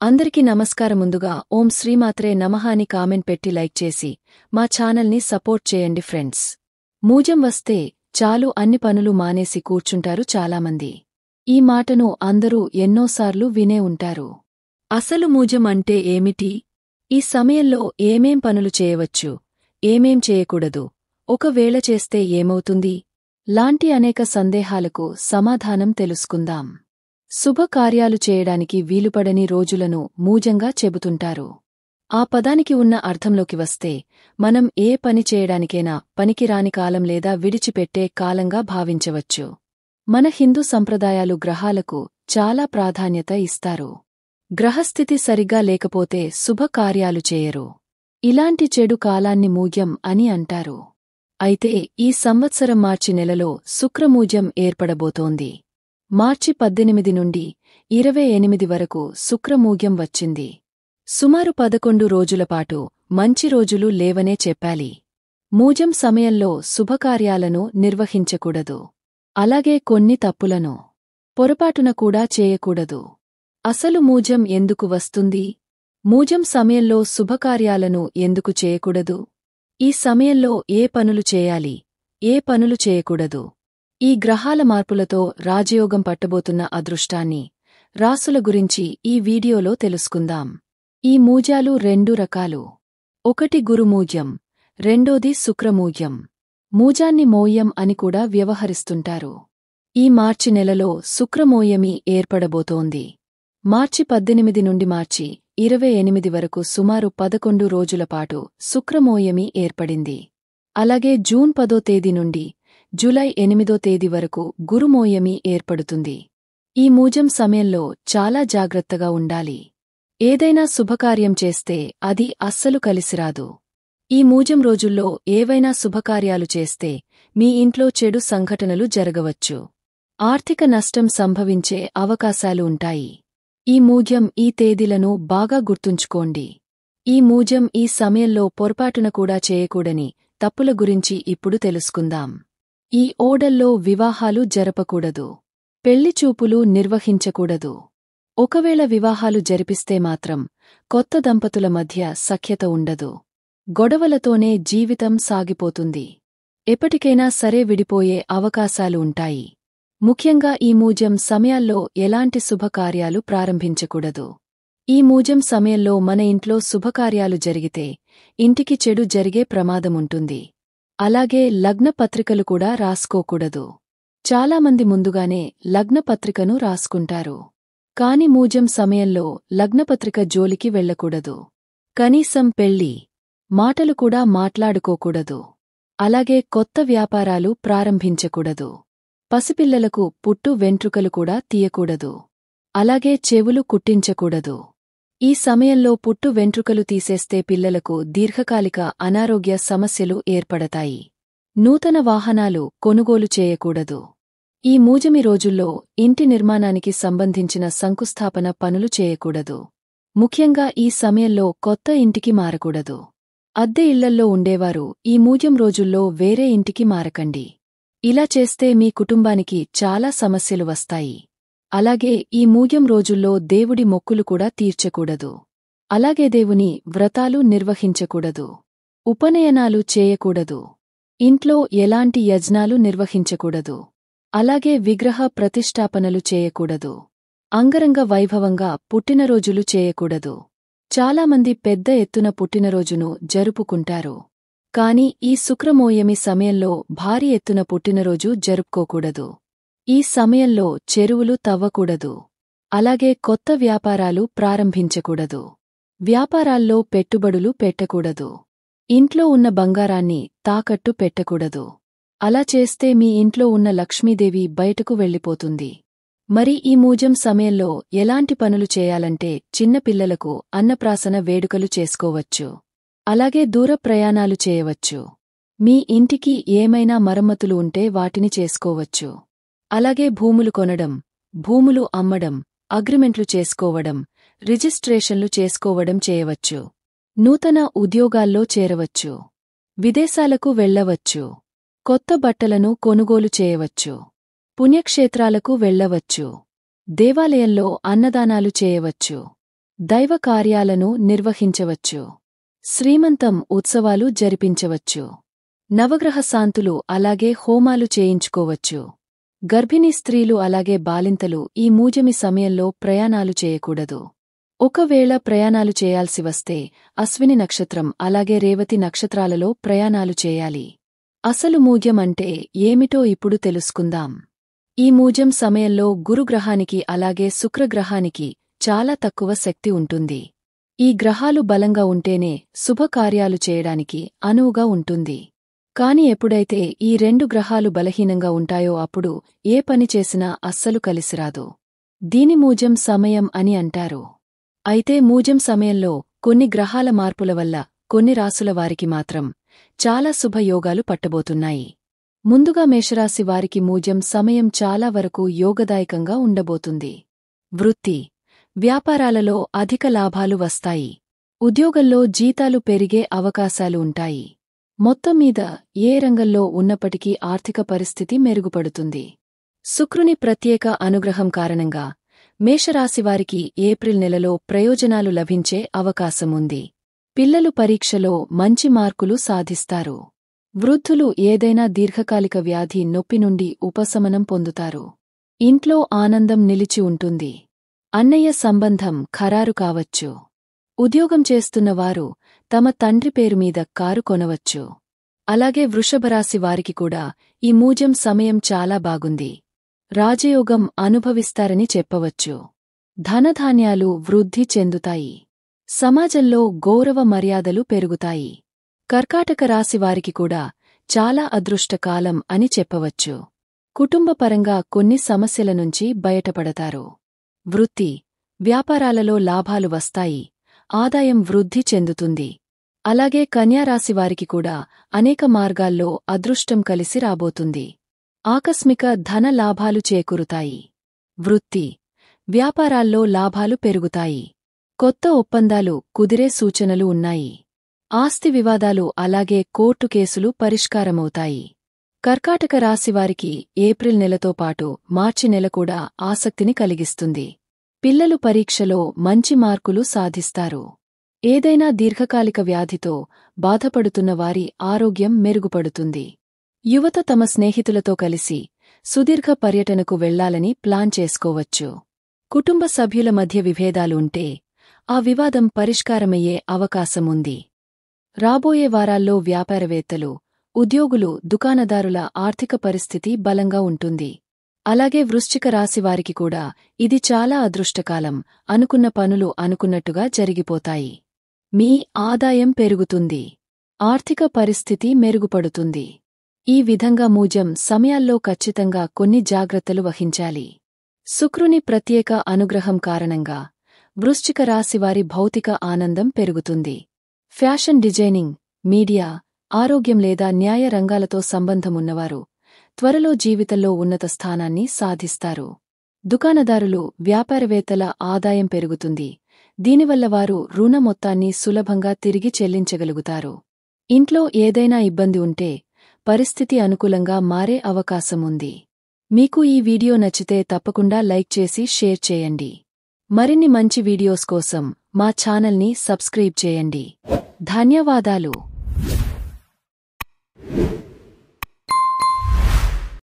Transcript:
అందరికీ నమస్కారం. ముందుగా ఓం శ్రీమాత్రే నమః అని కామెంట్ పెట్టి లైక్ చేసి మా ఛానల్ని సపోర్ట్ చేయండి ఫ్రెండ్స్. మూజం వస్తే చాలు అన్ని పనులు మానేసి కూర్చుంటారు చాలామంది. ఈ మాటను అందరూ ఎన్నోసార్లు వినే ఉంటారు. అసలు మూజం అంటే ఏమిటి? ఈ సమయంలో ఏమేం పనులు చేయవచ్చు, ఏమేం చేయకూడదు, ఒకవేళ చేస్తే ఏమవుతుంది లాంటి అనేక సందేహాలకు సమాధానం తెలుసుకుందాం. శుభకార్యాలు చేయడానికి వీలుపడని రోజులను మూజంగా చెబుతుంటారు. ఆ పదానికి ఉన్న అర్థంలోకి వస్తే మనం ఏ పని చేయడానికైనా పనికిరాని కాలం లేదా విడిచిపెట్టే కాలంగా భావించవచ్చు. మన హిందూ సంప్రదాయాలు గ్రహాలకు చాలా ప్రాధాన్యత ఇస్తారు. గ్రహస్థితి సరిగ్గా లేకపోతే శుభకార్యాలు చేయరు. ఇలాంటి చెడు కాలాన్ని మూజ్యం అని అంటారు. అయితే ఈ సంవత్సరం మార్చి నెలలో శుక్రమూజ్యం ఏర్పడబోతోంది. మార్చి 18 నుండి 28 వరకు శుక్రమూజ్యం వచ్చింది. సుమారు 11 రోజులపాటు మంచి రోజులు లేవనే చెప్పాలి. మూజం సమయంలో శుభకార్యాలను నిర్వహించకూడదు. అలాగే కొన్ని తప్పులను పొరపాటున కూడా చేయకూడదు. అసలు మూజం ఎందుకు వస్తుంది? మూజం సమయంలో శుభకార్యాలను ఎందుకు చేయకూడదు? ఈ సమయంలో ఏ పనులు చేయాలి, ఏ పనులు చేయకూడదు? ఈ గ్రహాల మార్పులతో రాజయోగం పట్టబోతున్న అదృష్టాన్ని, రాసుల గురించి ఈ వీడియోలో తెలుసుకుందాం. ఈ మూజాలు 2 రకాలు. ఒకటి గురుమూజ్యం, రెండోది శుక్రమూజ్యం. మూజాన్ని మోయం అని కూడా వ్యవహరిస్తుంటారు. ఈ మార్చి నెలలో శుక్రమోయమి ఏర్పడబోతోంది. మార్చి 18 నుండి మార్చి 28 వరకు సుమారు 11 రోజులపాటు శుక్రమోయమి ఏర్పడింది. అలాగే జూన్ 10వ తేదీ నుండి జూలై 8వ తేదీ వరకు గురుమోయమి ఏర్పడుతుంది. ఈ మూజం సమయంలో చాలా జాగ్రత్తగా ఉండాలి. ఏదైనా శుభకార్యం చేస్తే అది అస్సలు కలిసిరాదు. ఈ మూజం రోజుల్లో ఏవైనా శుభకార్యాలు చేస్తే మీ ఇంట్లో చెడు సంఘటనలు జరగవచ్చు. ఆర్థిక నష్టం సంభవించే అవకాశాలు ఉంటాయి. ఈ మూజం ఈ తేదీలను బాగా గుర్తుంచుకోండి. ఈ మూజం ఈ సమయంలో పొరపాటున కూడా చేయకూడని తప్పుల గురించి ఇప్పుడు తెలుసుకుందాం. ఈ ఓడల్లో వివాహాలు జరపకూడదు. పెళ్లిచూపులు నిర్వహించకూడదు. ఒకవేళ వివాహాలు జరిపిస్తే మాత్రం కొత్త దంపతుల మధ్య సఖ్యత ఉండదు. గొడవలతోనే జీవితం సాగిపోతుంది. ఎప్పటికైనా సరే విడిపోయే అవకాశాలు ఉంటాయి. ముఖ్యంగా ఈ మూజం సమయాల్లో ఎలాంటి శుభకార్యాలు ప్రారంభించకూడదు. ఈ మూజం సమయంలో మన ఇంట్లో శుభకార్యాలు జరిగితే ఇంటికి చెడు జరిగే ప్రమాదముంటుంది. అలాగే లగ్నపత్రికలు కూడా రాసుకోకూడదు. చాలామంది ముందుగానే లగ్నపత్రికను రాసుకుంటారు. కాని మూజం సమయంలో లగ్నపత్రిక జోలికి వెళ్లకూడదు. కనీసం పెళ్లి మాటలు కూడా మాట్లాడుకోకూడదు. అలాగే కొత్త వ్యాపారాలు ప్రారంభించకూడదు. పసిపిల్లలకు పుట్టు వెంట్రుకలు కూడా తీయకూడదు. అలాగే చెవులు కుట్టించకూడదు. ఈ సమయంలో పుట్టు వెంట్రుకలు తీసేస్తే పిల్లలకు దీర్ఘకాలిక అనారోగ్య సమస్యలు ఏర్పడతాయి. నూతన వాహనాలు కొనుగోలు చేయకూడదు. ఈ మూజమి రోజుల్లో ఇంటి నిర్మాణానికి సంబంధించిన శంకుస్థాపన పనులు చేయకూడదు. ముఖ్యంగా ఈ సమయంలో కొత్త ఇంటికి మారకూడదు. అద్దె ఇళ్లల్లో ఉండేవారు ఈ మూజం రోజుల్లో వేరే ఇంటికి మారకండి. ఇలా చేస్తే మీ కుటుంబానికి చాలా సమస్యలు వస్తాయి. అలాగే ఈ మూజం రోజుల్లో దేవుడి మొక్కులు కూడా తీర్చకూడదు. అలాగే దేవుని వ్రతాలు నిర్వహించకూడదు. ఉపనయనాలు చేయకూడదు. ఇంట్లో ఎలాంటి యజ్ఞాలు నిర్వహించకూడదు. అలాగే విగ్రహ ప్రతిష్ఠాపనలు చేయకూడదు. అంగరంగ వైభవంగా పుట్టినరోజులు చేయకూడదు. చాలామంది పెద్ద ఎత్తున పుట్టినరోజును జరుపుకుంటారు. కాని ఈ శుక్రమోయమి సమయంలో భారీ ఎత్తున పుట్టినరోజు జరుపుకోకూడదు. ఈ సమయంలో చెరువులు తవ్వకూడదు. అలాగే కొత్త వ్యాపారాలు ప్రారంభించకూడదు. వ్యాపారాల్లో పెట్టుబడులు పెట్టకూడదు. ఇంట్లో ఉన్న బంగారాన్ని తాకట్టు పెట్టకూడదు. అలా చేస్తే మీ ఇంట్లో ఉన్న లక్ష్మీదేవి బయటకు వెళ్ళిపోతుంది. మరి ఈ మూజం సమయంలో ఎలాంటి పనులు చేయాలంటే చిన్నపిల్లలకు అన్నప్రాసన వేడుకలు చేసుకోవచ్చు. అలాగే దూర ప్రయాణాలు చేయవచ్చు. మీ ఇంటికి ఏమైనా మరమ్మతులు ఉంటే వాటిని చేసుకోవచ్చు. అలాగే భూములు కొనడం, భూములు అమ్మడం, అగ్రిమెంట్లు చేసుకోవడం, రిజిస్ట్రేషన్లు చేసుకోవడం చేయవచ్చు. నూతన ఉద్యోగాల్లో చేరవచ్చు. విదేశాలకు వెళ్లవచ్చు. కొత్త బట్టలను కొనుగోలు చేయవచ్చు. పుణ్యక్షేత్రాలకు వెళ్లవచ్చు. దేవాలయంలో అన్నదానాలు చేయవచ్చు. దైవ కార్యాలను నిర్వహించవచ్చు. శ్రీమంతం ఉత్సవాలు జరిపించవచ్చు. నవగ్రహ శాంతులు అలాగే హోమాలు చేయించుకోవచ్చు. గర్భిణీ స్త్రీలు అలాగే బాలింతలు ఈ మూజమి సమయంలో ప్రయాణాలు చేయకూడదు. ఒకవేళ ప్రయాణాలు చేయాల్సి వస్తే అశ్విని నక్షత్రం అలాగే రేవతి నక్షత్రాలలో ప్రయాణాలు చేయాలి. అసలు మూజ్యం అంటే ఏమిటో ఇప్పుడు తెలుసుకుందాం. ఈ మూజ్యం సమయంలో గురుగ్రహానికి అలాగే శుక్రగ్రహానికి చాలా తక్కువ శక్తి ఉంటుంది. ఈ గ్రహాలు బలంగా ఉంటేనే శుభకార్యాలు చేయడానికి అనువుగా ఉంటుంది. కాని ఎప్పుడైతే ఈ రెండు గ్రహాలు బలహీనంగా ఉంటాయో అప్పుడు ఏ పని చేసినా అస్సలు కలిసిరాదు. దీని మూజ్యం సమయం అని అంటారు. అయితే మూజ్యం సమయంలో కొన్ని గ్రహాల మార్పుల వల్ల కొన్ని రాసుల వారికి మాత్రం చాలా శుభయోగాలు పట్టబోతున్నాయి. ముందుగా మేషరాశి వారికి మూజ్యం సమయం చాలా వరకు యోగదాయకంగా ఉండబోతుంది. వృత్తి, వ్యాపారాలలో అధిక లాభాలు వస్తాయి. ఉద్యోగంలో జీతాలు పెరిగే అవకాశాలు ఉంటాయి. మొత్తం మీద ఏ రంగంలో ఉన్నప్పటికీ ఆర్థిక పరిస్థితి మెరుగుపడుతుంది. శుక్రుని ప్రత్యేక అనుగ్రహం కారణంగా మేషరాశివారికి ఏప్రిల్ నెలలో ప్రయోజనాలు లభించే అవకాశముంది. పిల్లలు పరీక్షలో మంచి మార్కులు సాధిస్తారు. వృద్ధులు ఏదైనా దీర్ఘకాలిక వ్యాధి నొప్పి నుండి ఉపశమనం పొందుతారు. ఇంట్లో ఆనందం నిలిచి ఉంటుంది. అన్నయ్య సంబంధం ఖరారు కావచ్చు. ఉద్యోగం చేస్తున్నవారు తమ తండ్రి పేరు మీద కారు కొనవచ్చు. అలాగే వృషభరాశి వారికి కూడా ఈ మూజ్యం సమయం చాలా బాగుంది. రాజయోగం అనుభవిస్తారని చెప్పవచ్చు. ధనధాన్యాలు వృద్ధి చెందుతాయి. సమాజంలో గౌరవ మర్యాదలు పెరుగుతాయి. కర్కాటక రాశి వారికి కూడా చాలా అదృష్టకాలం అని చెప్పవచ్చు. కుటుంబపరంగా కొన్ని సమస్యల నుంచి బయటపడతారు. వృత్తి, వ్యాపారాలలో లాభాలు వస్తాయి. ఆదాయం వృద్ధి చెందుతుంది. అలాగే కన్యారాశివారికి కూడా అనేక మార్గాల్లో అదృష్టం కలిసి రాబోతుంది. ఆకస్మిక ధన లాభాలు చేకూరుతాయి. వృత్తి, వ్యాపారాల్లో లాభాలు పెరుగుతాయి. కొత్త ఒప్పందాలు కుదిరే సూచనలు ఉన్నాయి. ఆస్తి వివాదాలు అలాగే కోర్టు కేసులు పరిష్కారమవుతాయి. కర్కాటక రాశివారికి ఏప్రిల్ నెలతో పాటు మార్చి నెల కూడా ఆసక్తిని కలిగిస్తుంది. పిల్లలు పరీక్షలో మంచి మార్కులు సాధిస్తారు. ఏదైనా దీర్ఘకాలిక వ్యాధితో బాధపడుతున్న వారి ఆరోగ్యం మెరుగుపడుతుంది. యువత తమ స్నేహితులతో కలిసి సుదీర్ఘ పర్యటనకు వెళ్లాలని ప్లాన్ చేసుకోవచ్చు. కుటుంబ సభ్యుల మధ్య విభేదాలు ఉంటే ఆ వివాదం పరిష్కారమయ్యే అవకాశముంది. రాబోయే వారాల్లో వ్యాపారవేత్తలు, ఉద్యోగులు, దుకాణదారుల ఆర్థిక పరిస్థితి బలంగా ఉంటుంది. అలాగే వృశ్చిక రాశివారికి కూడా ఇది చాలా అదృష్టకాలం. అనుకున్న పనులు అనుకున్నట్టుగా జరిగిపోతాయి. మీ ఆదాయం పెరుగుతుంది. ఆర్థిక పరిస్థితి మెరుగుపడుతుంది. ఈ విధంగా మూజ్యం సమయాల్లో ఖచ్చితంగా కొన్ని జాగ్రత్తలు వహించాలి. శుక్రుని ప్రత్యేక అనుగ్రహం కారణంగా వృశ్చిక రాశివారి భౌతిక ఆనందం పెరుగుతుంది. ఫ్యాషన్ డిజైనింగ్, మీడియా, ఆరోగ్యం లేదా న్యాయ రంగాలతో సంబంధమున్నవారు త్వరలో జీవితంలో ఉన్నత స్థానాన్ని సాధిస్తారు. దుకాణదారులు, వ్యాపారవేత్తల ఆదాయం పెరుగుతుంది. దీనివల్ల వారు రుణ మొత్తాన్ని సులభంగా తిరిగి చెల్లించగలుగుతారు. ఇంట్లో ఏదైనా ఇబ్బంది ఉంటే పరిస్థితి అనుకూలంగా మారే అవకాశముంది. మీకు ఈ వీడియో నచ్చితే తప్పకుండా లైక్ చేసి షేర్ చేయండి. మరిన్ని మంచి వీడియోస్ కోసం మా ఛానల్ని సబ్స్క్రైబ్ చేయండి. ధన్యవాదాలు.